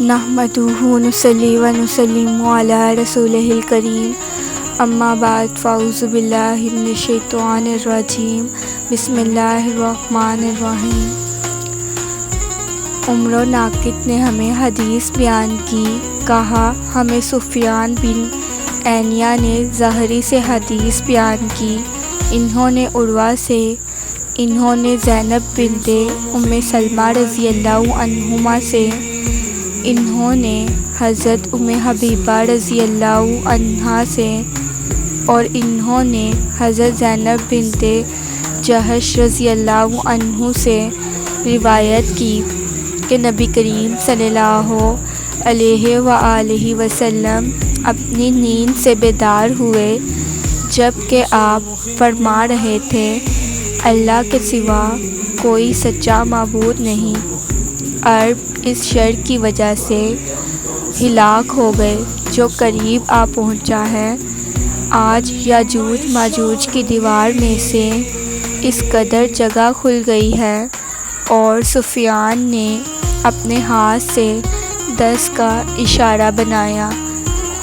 نحمدہ ونصلی ونسلم علی رسولہ الکریم، اما بعد فاعوذ باللہ من الشیطان الرجیم، بسم اللہ الرحمن الرحیم۔ عمر ناقد نے ہمیں حدیث بیان کی، کہا ہمیں سفیان بن عینیہ نے زہری سے حدیث بیان کی، انہوں نے عروہ سے، انہوں نے زینب بنت ام سلمہ رضی اللہ عنہما سے، انہوں نے حضرت ام حبیبہ رضی اللہ عنہا سے، اور انہوں نے حضرت زینب بنت جحش رضی اللہ عنہ سے روایت کی کہ نبی کریم صلی اللہ علیہ وآلہ وسلم اپنی نیند سے بیدار ہوئے جب کہ آپ فرما رہے تھے، اللہ کے سوا کوئی سچا معبود نہیں، عرب اس شر کی وجہ سے ہلاک ہو گئے جو قریب آ پہنچا ہے۔ آج یاجوج ماجوج کی دیوار میں سے اس قدر جگہ کھل گئی ہے، اور سفیان نے اپنے ہاتھ سے 10 کا اشارہ بنایا۔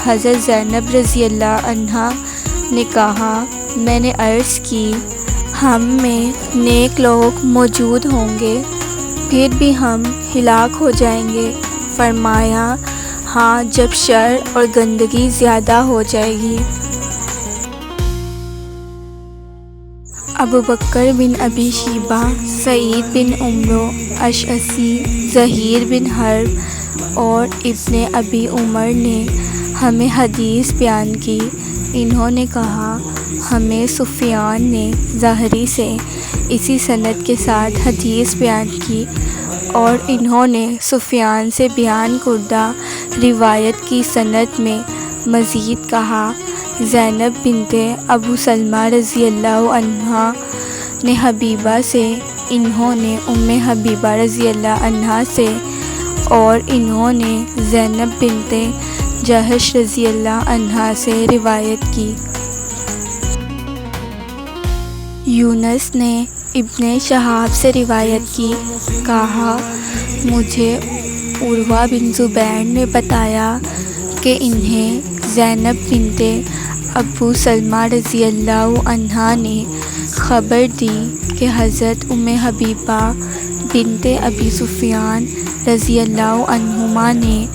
حضرت زینب رضی اللہ عنہا نے کہا، میں نے عرض کی، ہم میں نیک لوگ موجود ہوں گے، پھر بھی ہم ہلاک ہو جائیں گے؟ فرمایا، ہاں، جب شر اور گندگی زیادہ ہو جائے گی۔ ابو بکر بن ابی شیبہ، سعید بن عمرو اشعثی، زہیر بن حرب اور ابن ابی عمر نے ہمیں حدیث بیان کی، انہوں نے کہا ہمیں سفیان نے زہری سے اسی سند کے ساتھ حدیث بیان کی، اور انہوں نے سفیان سے بیان کردہ روایت کی سند میں مزید کہا، زینب بنت ابو سلمہ رضی اللہ عنہا نے حبیبہ سے، انہوں نے ام حبیبہ رضی اللہ عنہا سے، اور انہوں نے زینب بنت جحش رضی اللہ عنہا سے روایت کی۔ یونس نے ابن شہاب سے روایت کی، کہا مجھے عروہ بن زبیر نے بتایا کہ انہیں زینب بنت ابو سلمہ رضی اللہ عنہا نے خبر دی کہ حضرت ام حبیبہ بنت ابی سفیان رضی اللہ عنہما نے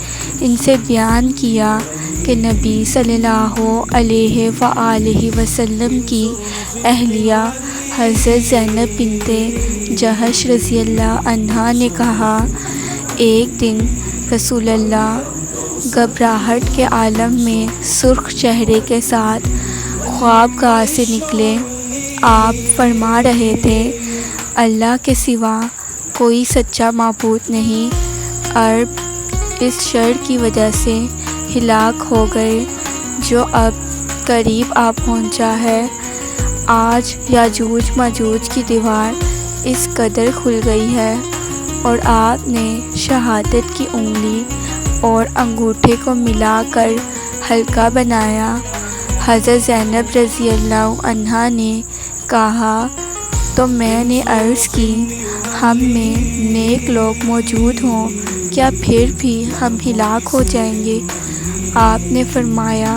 ان سے بیان کیا کہ نبی صلی اللہ علیہ وآلہ وسلم کی اہلیہ حضرت زینب بنت جحش رضی اللہ عنہا نے کہا، ایک دن رسول اللہ گھبراہٹ کے عالم میں سرخ چہرے کے ساتھ خوابگاہ سے نکلے، آپ فرما رہے تھے، اللہ کے سوا کوئی سچا معبود نہیں، عرب اس شر کی وجہ سے ہلاک ہو گئے جو اب قریب آ پہنچا ہے۔ آج یاجوج ماجوج کی دیوار اس قدر کھل گئی ہے، اور آپ نے شہادت کی انگلی اور انگوٹھے کو ملا کر حلقہ بنایا۔ حضرت زینب رضی اللہ عنہا نے کہا، تو میں نے عرض کی، ہم میں نیک لوگ موجود ہوں، کیا پھر بھی ہم ہلاک ہو جائیں گے؟ آپ نے فرمایا،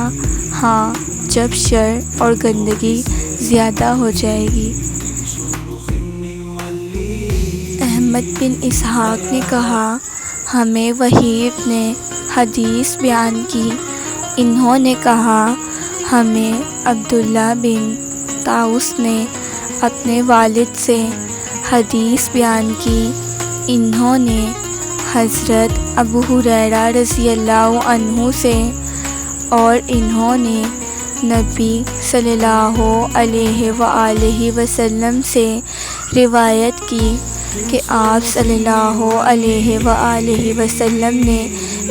ہاں، جب شر اور گندگی زیادہ ہو جائے گی۔ احمد بن اسحاق نے کہا، ہمیں وہیب نے حدیث بیان کی، انہوں نے کہا ہمیں عبداللہ بن طاؤس نے اپنے والد سے حدیث بیان کی، انہوں نے حضرت ابو ہریرہ رضی اللہ عنہ سے، اور انہوں نے نبی صلی اللہ علیہ وآلہ وسلم سے روایت کی کہ آپ صلی اللہ علیہ وآلہ وسلم نے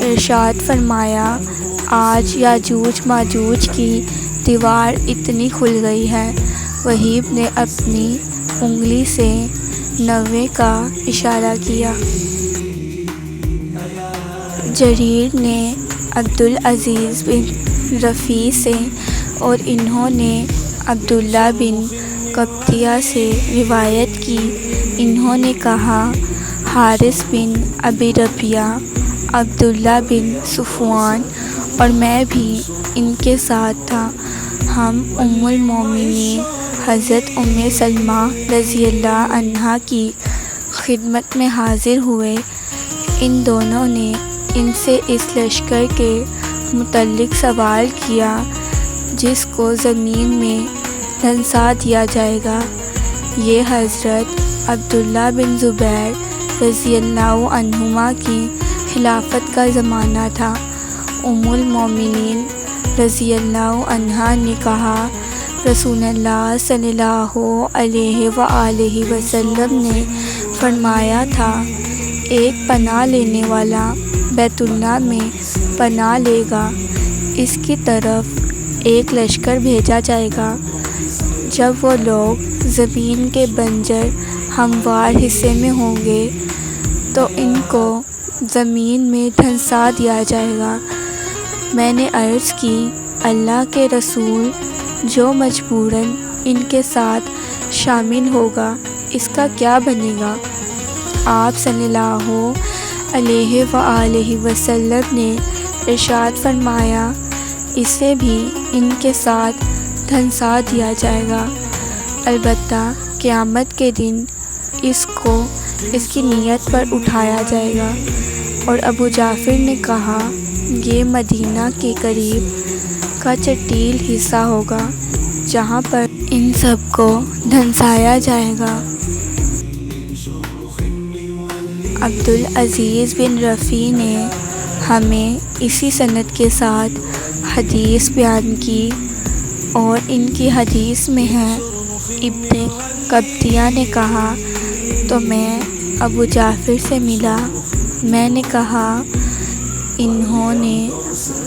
ارشاد فرمایا، آج یاجوج ماجوج کی دیوار اتنی کھل گئی ہے۔ وہیب نے اپنی انگلی سے 90 کا اشارہ کیا۔ جریر نے عبدالعزیز بن رفیع سے، اور انہوں نے عبداللہ بن قبطیہ سے روایت کی، انہوں نے کہا، حارث بن ابی ربیعہ عبداللہ بن صفوان اور میں بھی ان کے ساتھ تھا۔ ہم ام المومنین حضرت ام سلمہ رضی اللہ عنہا کی خدمت میں حاضر ہوئے۔ ان دونوں نے ان سے اس لشکر کے متعلق سوال کیا جس کو زمین میں دھنسا دیا جائے گا۔ یہ حضرت عبداللہ بن زبیر رضی اللہ عنہما کی خلافت کا زمانہ تھا۔ ام المومنین رضی اللہ عنہا نے کہا، رسول اللہ صلی اللہ علیہ وآلہ وسلم نے فرمایا تھا، ایک پناہ لینے والا بیت اللہ میں پناہ لے گا، اس کی طرف ایک لشکر بھیجا جائے گا۔ جب وہ لوگ زمین کے بنجر ہموار حصے میں ہوں گے تو ان کو زمین میں دھنسا دیا جائے گا۔ میں نے عرض کی، اللہ کے رسول، جو مجبوراً ان کے ساتھ شامل ہوگا اس کا کیا بنے گا؟ آپ صلی اللہ علیہ وآلہ وسلم نے ارشاد فرمایا، اسے بھی ان کے ساتھ دھنسا دیا جائے گا، البتہ قیامت کے دن اس کو اس کی نیت پر اٹھایا جائے گا۔ اور ابو جعفر نے کہا، یہ مدینہ کے قریب کا چٹیل حصہ ہوگا جہاں پر ان سب کو دھنسایا جائے گا۔ عبدالعزیز بن رفیع نے ہمیں اسی سند کے ساتھ حدیث بیان کی، اور ان کی حدیث میں ہے، ابن قبطیہ نے کہا تو میں ابو جعفر سے ملا، میں نے کہا انہوں نے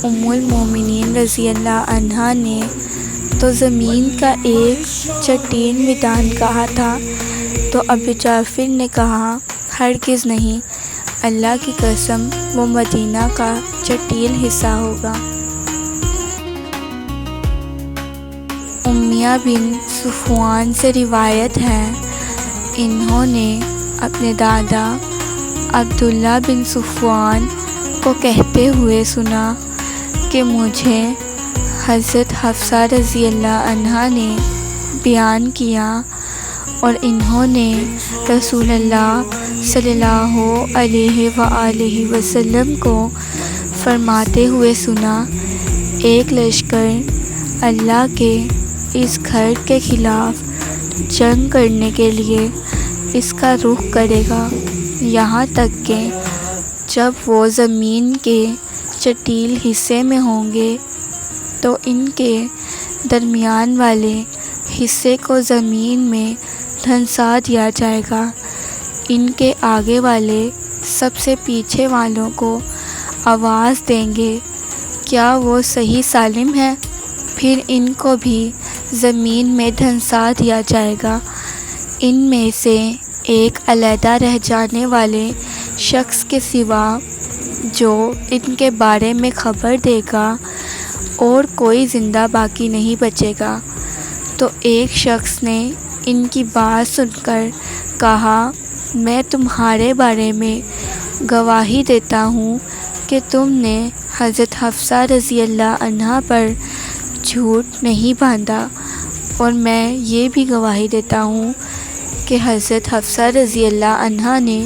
ام المومنین رضی اللہ عنہا نے تو زمین کا ایک چٹیل میدان کہا تھا، تو ابو جعفر نے کہا ہرگز نہیں، اللہ کی قسم وہ مدینہ کا چٹیل حصہ ہوگا۔ امیہ بن صفوان سے روایت ہے، انہوں نے اپنے دادا عبداللہ بن صفوان کو کہتے ہوئے سنا کہ مجھے حضرت حفصہ رضی اللہ عنہا نے بیان کیا، اور انہوں نے رسول اللہ صلی اللہ علیہ وآلہ وسلم کو فرماتے ہوئے سنا، ایک لشکر اللہ کے اس گھر کے خلاف جنگ کرنے کے لیے اس کا رخ کرے گا، یہاں تک کہ جب وہ زمین کے چٹیل حصے میں ہوں گے تو ان کے درمیان والے حصے کو زمین میں دھنسا دیا جائے گا، ان کے آگے والے سب سے پیچھے والوں کو آواز دیں گے، کیا وہ صحیح سالم ہے؟ پھر ان کو بھی زمین میں دھنسا دیا جائے گا۔ ان میں سے ایک علیحدہ رہ جانے والے شخص کے سوا جو ان کے بارے میں خبر دے گا، اور کوئی زندہ باقی نہیں بچے گا۔ تو ایک شخص نے ان کی بات سن کر کہا، میں تمہارے بارے میں گواہی دیتا ہوں کہ تم نے حضرت حفصہ رضی اللہ عنہا پر جھوٹ نہیں باندھا، اور میں یہ بھی گواہی دیتا ہوں کہ حضرت حفصہ رضی اللہ عنہا نے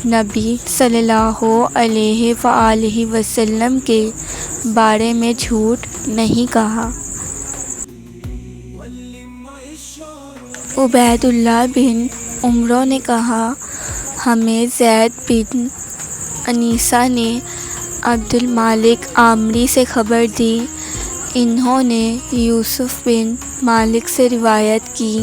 نبی صلی اللہ علیہ وآلہ وسلم کے بارے میں جھوٹ نہیں کہا۔ عبید اللہ بن عمرو نے کہا، ہمیں زید بن انیسہ نے عبد المالک عامری سے خبر دی، انہوں نے یوسف بن مالک سے روایت کی،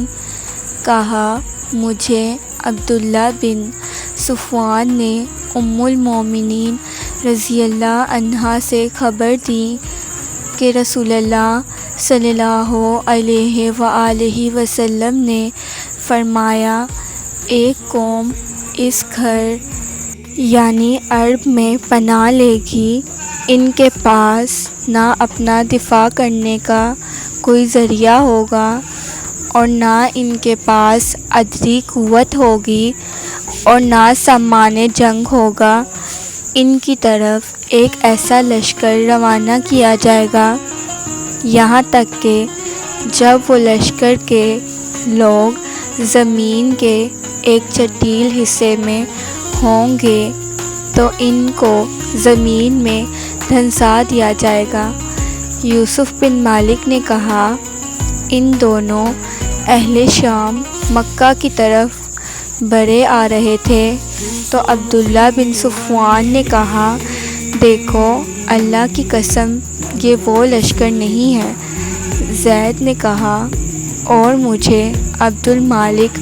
کہا مجھے عبداللہ بن صفوان نے ام المومنین رضی اللہ عنہا سے خبر دی کہ رسول اللہ صلی اللہ علیہ وآلہ وسلم نے فرمایا، ایک قوم اس گھر یعنی عرب میں پناہ لے گی، ان کے پاس نہ اپنا دفاع کرنے کا کوئی ذریعہ ہوگا اور نہ ان کے پاس عددی قوت ہوگی اور نہ سامان جنگ ہوگا، ان کی طرف ایک ایسا لشکر روانہ کیا جائے گا، یہاں تک کہ جب وہ لشکر کے لوگ زمین کے ایک چٹیل حصے میں ہوں گے تو ان کو زمین میں دھنسا دیا جائے گا۔ یوسف بن مالک نے کہا، ان دونوں اہل شام مکہ کی طرف بڑھے آ رہے تھے تو عبداللہ بن صفوان نے کہا، دیکھو اللہ کی قسم یہ وہ لشکر نہیں ہے۔ زید نے کہا، اور مجھے عبد المالک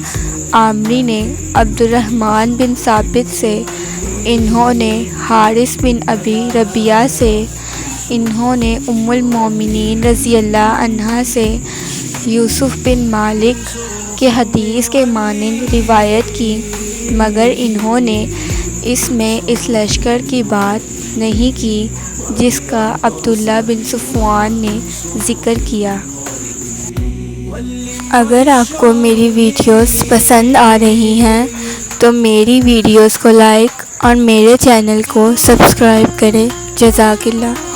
عامری نے عبد الرحمن بن ثابت سے، انہوں نے حارث بن ابی ربیعہ سے، انہوں نے ام المومنین رضی اللہ عنہا سے یوسف بن مالک کے حدیث کے مانند روایت کی، مگر انہوں نے اس میں اس لشکر کی بات نہیں کی جس کا عبداللہ بن صفوان نے ذکر کیا۔ اگر آپ کو میری ویڈیوز پسند آ رہی ہیں تو میری ویڈیوز کو لائک اور میرے چینل کو سبسکرائب کریں۔ جزاک اللہ۔